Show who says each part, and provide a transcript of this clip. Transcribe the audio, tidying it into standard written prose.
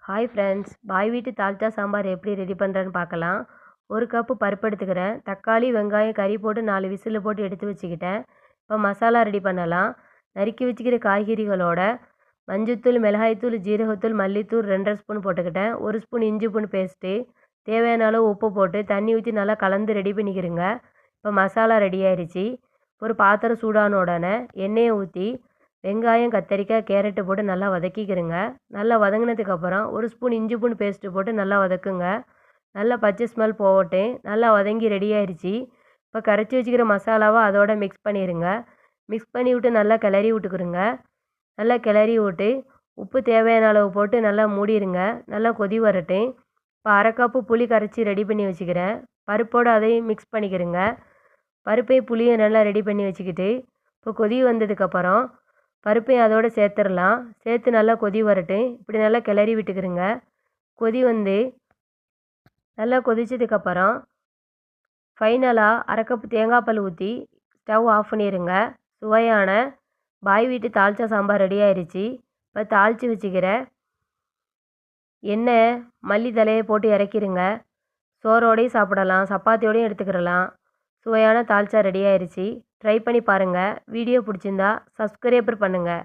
Speaker 1: Hi friends, பாய் வீட்டு தால்ச்சா சாம்பார் எப்படி ready பண்ணுறேன்னு பார்க்கலாம். ஒரு கப்பு பருப்பு எடுத்துக்கிறேன். தக்காளி, வெங்காயம், கறி போட்டு 4 விசில் போட்டு எடுத்து வச்சுக்கிட்டேன். இப்போ மசாலா ரெடி பண்ணலாம். நறுக்கி வச்சுக்கிற காய்கறிகளோட மஞ்சத்தூள், மிளகாய்த்தூள், ஜீரகத்தூள், மல்லித்தூள் 2 1/2 ஸ்பூன் போட்டுக்கிட்டேன். 1 ஸ்பூன் இஞ்சி பூண்டு பேஸ்ட்டு, தேவையான அளவு உப்பு போட்டு தண்ணி ஊற்றி நல்லா கலந்து ரெடி பண்ணிக்கிறேங்க. இப்போ மசாலா ரெடி ஆயிடுச்சு. ஒரு பாத்திரம் சூடான உடனே எண்ணெயை ஊற்றி வெங்காயம், கத்தரிக்காய், கேரட்டு போட்டு நல்லா வதக்கிக்கிறேங்க. நல்லா வதங்கினதுக்கப்புறம் 1 ஸ்பூன் இஞ்சி பூண்டு பேஸ்ட்டு போட்டு நல்லா வதக்குங்க. நல்லா பச்சை ஸ்மெல் போகட்டும். நல்லா வதங்கி ரெடி ஆயிடுச்சு. இப்போ கரைச்சி வச்சுக்கிற மசாலாவை அதோட மிக்ஸ் பண்ணிடுங்க. மிக்ஸ் பண்ணி விட்டு நல்லா கிளறி விட்டுக்குருங்க. நல்லா கிளறி விட்டு உப்பு தேவையான அளவு போட்டு நல்லா மூடிடுங்க. நல்லா கொதி வரட்டும். இப்போ 1/2 கப்பு புளி கரைச்சி ரெடி பண்ணி வச்சுக்கிறேன். பருப்போடு அதையும் மிக்ஸ் பண்ணிக்கிறேங்க. பருப்பையும் புளியும் நல்லா ரெடி பண்ணி வச்சுக்கிட்டு இப்போ கொதி வந்ததுக்கப்புறம் பருப்பையும் அதோடு சேர்த்துடலாம். சேர்த்து நல்லா கொதி வரட்டும். இப்படி நல்லா கிளறி விட்டுக்கிறேங்க. கொதி வந்து நல்லா கொதிச்சதுக்கப்புறம் ஃபைனலாக 1/2 கப்பு தேங்காய் பால் ஊற்றி ஸ்டவ் ஆஃப் பண்ணிடுங்க. சுவையான பாய் வீட்டு தால்ச்சா சாம்பார் ரெடி ஆயிடுச்சு. இப்போ தாளித்து வச்சுக்கிற எண்ணெய் மல்லி தலையை போட்டு இறக்கிடுங்க. சோறோடையும் சாப்பிடலாம், சப்பாத்தியோடையும் எடுத்துக்கிடலாம். சுவையான தால்ச்சா ரெடி ஆயிடுச்சு. ட்ரை பண்ணி பாருங்கள். வீடியோ பிடிச்சிருந்தா சப்ஸ்கிரைபர் பண்ணுங்கள்.